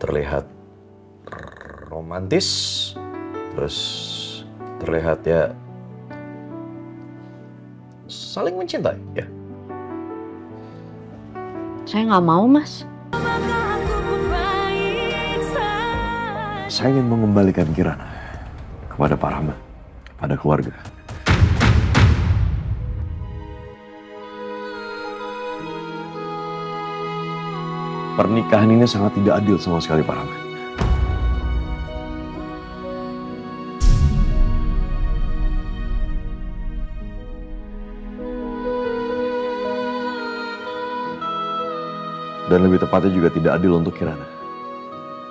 terlihat romantis, terus terlihat ya saling mencintai ya. Saya nggak mau, Mas. Saya ingin mengembalikan Kirana kepada Pak Rahmat, pada keluarga. Pernikahan ini sangat tidak adil sama sekali, Pak Rahmat. Dan lebih tepatnya juga tidak adil untuk Kirana.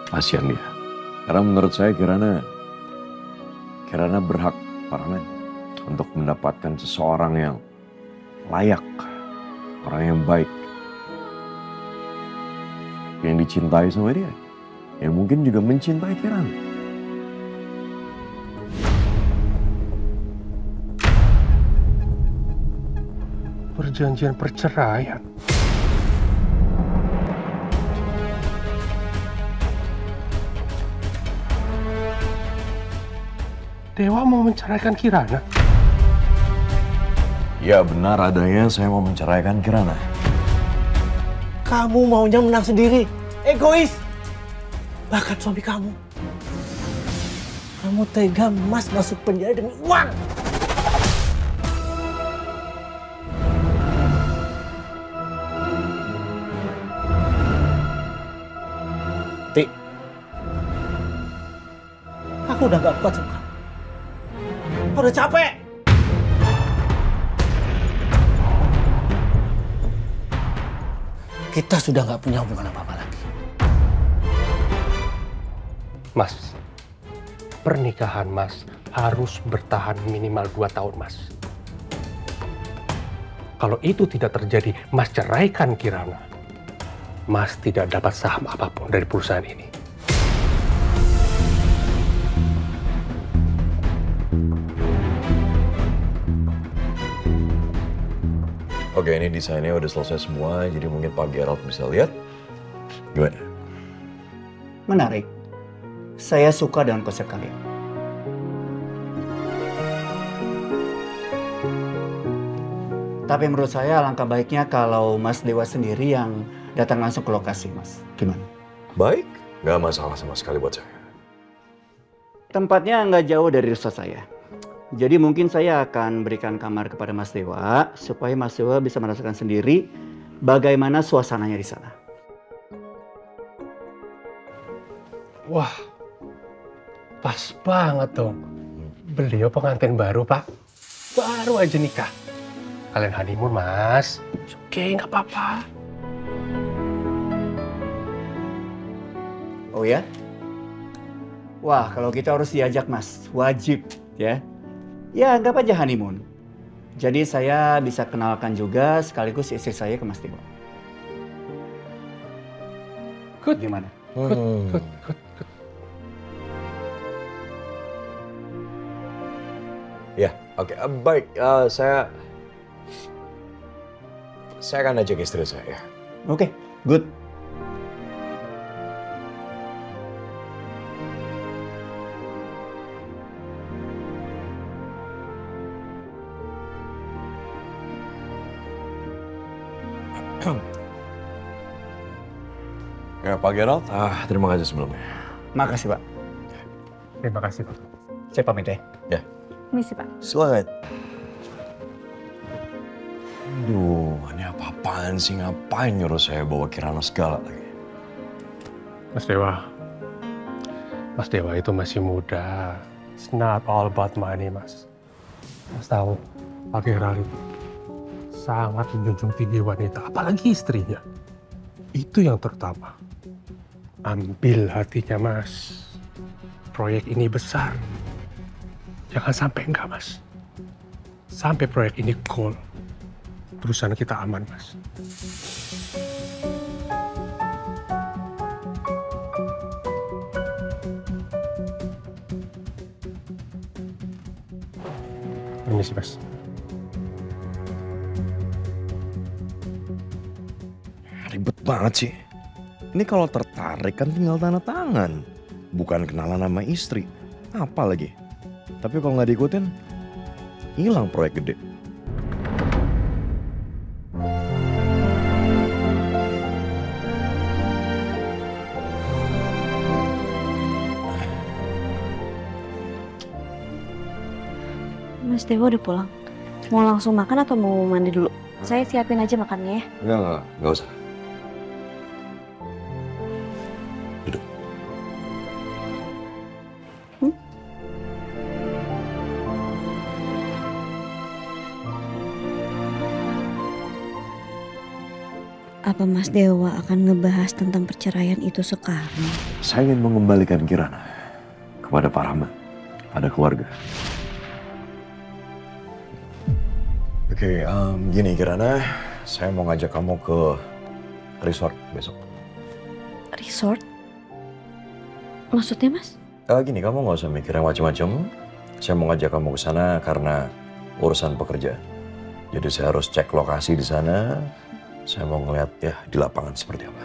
Kasihan dia. Karena menurut saya Kirana berhak, Pak Rahmat, untuk mendapatkan seseorang yang layak, orang yang baik, yang dicintai sama dia, yang mungkin juga mencintai Kirana. Perjanjian perceraian. Dewa mau menceraikan Kirana? Ya benar adanya, saya mau menceraikan Kirana. Kamu maunya menang sendiri, egois. Bahkan suami kamu. Kamu tega Mas masuk penjara demi uang. Ti, aku udah gak kuat sama kamu. Aku udah capek. Kita sudah gak punya hubungan apa-apa lagi. Mas, pernikahan Mas harus bertahan minimal 2 tahun, Mas. Kalau itu tidak terjadi, Mas ceraikan Kirana. Mas tidak dapat saham apapun dari perusahaan ini. Oke, ini desainnya udah selesai semua, jadi mungkin Pak Gerald bisa lihat. Gimana? Menarik. Saya suka dengan konsep kalian. Tapi menurut saya alangkah baiknya kalau Mas Dewa sendiri yang datang langsung ke lokasi, Mas. Gimana? Baik, nggak masalah sama sekali buat saya. Tempatnya nggak jauh dari resort saya. Jadi mungkin saya akan berikan kamar kepada Mas Dewa supaya Mas Dewa bisa merasakan sendiri bagaimana suasananya di sana. Wah, pas banget dong. Beliau pengantin baru, Pak. Baru aja nikah. Kalian honeymoon, Mas. Oke, nggak apa-apa. Oh ya? Wah, kalau kita harus diajak, Mas. Wajib, ya. Ya, anggap aja honeymoon. Jadi saya bisa kenalkan juga sekaligus istri saya ke Mas Dewa. Good. Gimana? Good. Ya, oke, baik. Saya akan ajak istri saya. Oke, good. Ya, Pak Gerald, terima kasih sebelumnya. Makasih, Pak. Terima kasih, Pak. Saya pamit ya. Ya. Misi, Pak. Silakan. Aduh, ini apa-apaan sih? Ngapain nyuruh saya bawa Kirana segala lagi? Mas Dewa itu masih muda. It's not all about money, Mas. Mas tahu, Pak Gerald itu sangat menjunjung tinggi wanita, apalagi istrinya. Itu yang terutama. Ambil hatinya, Mas. Proyek ini besar. Jangan sampai enggak, Mas. Sampai proyek ini goal. Perusahaan kita aman, Mas. Permisi, Mas. Ribet banget sih. Ini kalau tertarik kan tinggal tanda tangan. Bukan kenalan sama istri. Apa lagi? Tapi kalau nggak diikutin, hilang proyek gede. Mas Dewa udah pulang. Mau langsung makan atau mau mandi dulu? Saya siapin aja makannya ya. Enggak usah. Duduk. Apa Mas Dewa akan ngebahas tentang perceraian itu sekarang? Saya ingin mengembalikan Kirana kepada Pak Rahmat, pada keluarga. Oke, gini Kirana, saya mau ngajak kamu ke resort besok. Resort? Maksudnya Mas? Gini, kamu nggak usah mikir yang macam-macam. Saya mau ngajak kamu ke sana karena urusan pekerjaan. Jadi saya harus cek lokasi di sana. Saya mau ngeliat ya di lapangan seperti apa.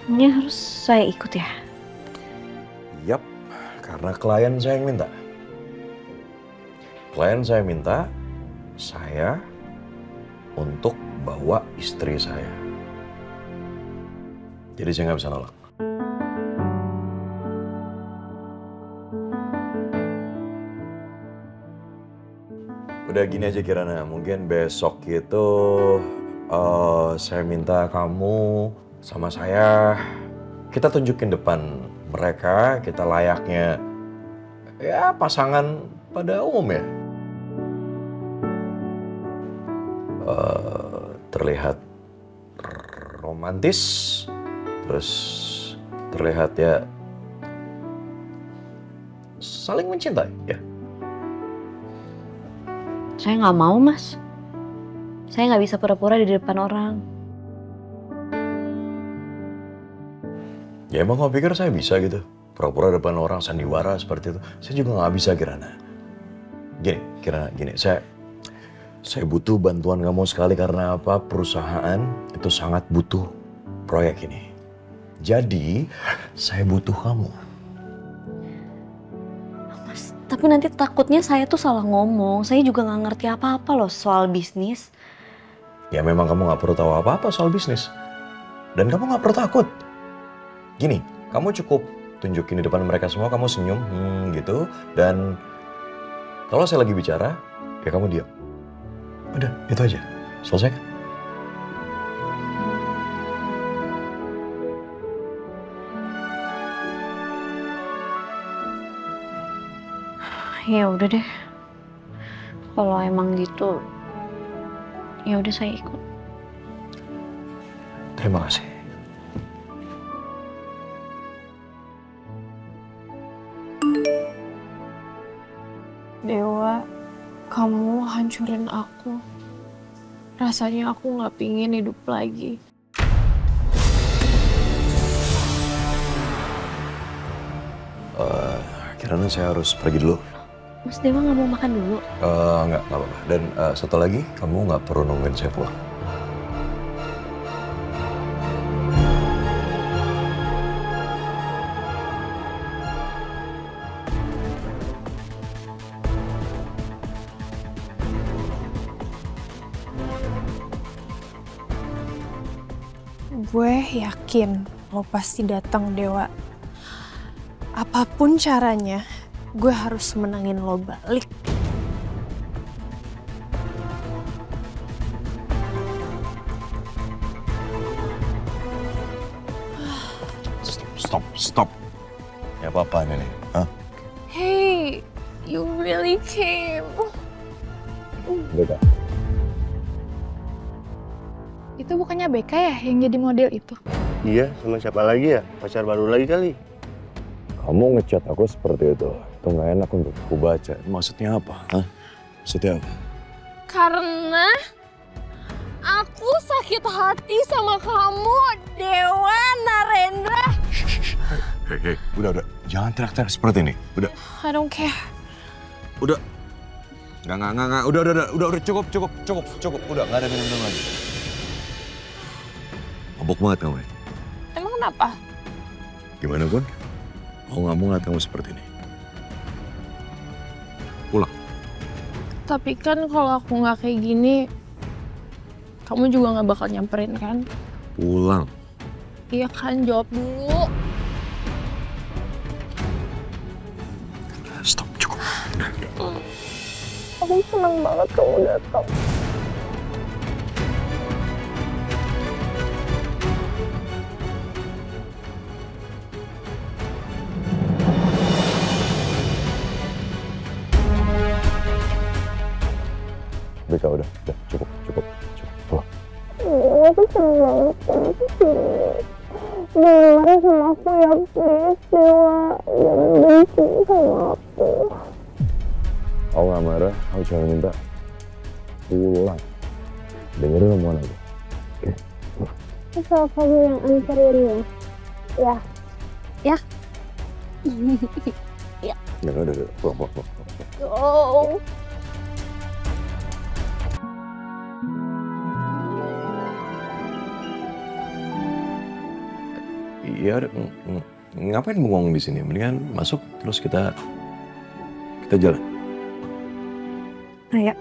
Emangnya harus saya ikut ya? Yap, karena klien saya yang minta. Klien saya minta saya untuk bawa istri saya. Jadi saya nggak bisa nolak. Udah gini aja Kirana, mungkin besok itu saya minta kamu sama saya, kita tunjukin depan mereka, kita layaknya ya pasangan pada umum ya. Terlihat romantis, terus terlihat ya saling mencintai ya. Saya nggak mau Mas. Saya nggak bisa pura-pura di depan orang. Ya emang kamu pikir saya bisa gitu? Pura-pura depan orang sandiwara seperti itu. Saya juga nggak bisa Kirana. Kirana, saya butuh bantuan kamu sekali karena apa? Perusahaan itu sangat butuh proyek ini. Jadi, saya butuh kamu. Mas, tapi nanti takutnya saya tuh salah ngomong. Saya juga nggak ngerti apa-apa loh soal bisnis. Ya memang kamu nggak perlu tahu apa-apa soal bisnis. Dan kamu nggak perlu takut. Gini, kamu cukup tunjukin di depan mereka semua, kamu senyum gitu. Dan kalau saya lagi bicara, ya kamu diam. Udah, itu aja. Selesai kan? Ya udah deh. Kalau emang gitu, ya udah saya ikut. Terima kasih. Dewa, kamu hancurin aku. Rasanya aku nggak pingin hidup lagi. Kirana saya harus pergi dulu. Mas Dewa nggak mau makan dulu? Nggak apa-apa. Dan satu lagi, kamu nggak perlu nungguin saya pulang. Gue yakin lo pasti datang, Dewa. Apapun caranya, gue harus menangin lo balik. Stop. Ya apa-apa nih? Hah? Hey, you really came. Beda. Itu bukannya BK ya yang jadi model itu? Iya, sama siapa lagi ya? Pacar baru lagi kali. Kamu ngechat aku seperti itu. Itu nggak enak untuk aku baca. Maksudnya apa? Hah? Maksudnya apa? Karena aku sakit hati sama kamu, Dewa Narendra. Hei, udah. Jangan teriak-teriak seperti ini. Udah. I don't care. Udah. Nggak. Udah. Cukup. Udah, nggak ada minum lagi. Mabuk banget kamu ya? Emang kenapa? Gimana pun, mau nggak mau ngeliat kamu seperti ini. Pulang. Tapi kan kalau aku nggak kayak gini, kamu juga nggak bakal nyamperin kan? Pulang. Iya kan, jawab dulu. Stop, cukup. Aku senang banget kamu datang. Beka udah, cukup, pulang. Aku senang banget kamu kesini. Jangan marah sama aku ya, please, Dewa. Jangan benci sama aku. Aku gak marah, aku cuma minta pulang. Dengerin omongan aku. Oke? Asal kamu yang anterin ya. Ya. Ya. Ya udah, pulang. Go. Iya, ngapain bengong di sini? Mendingan masuk terus kita jalan. Ayo.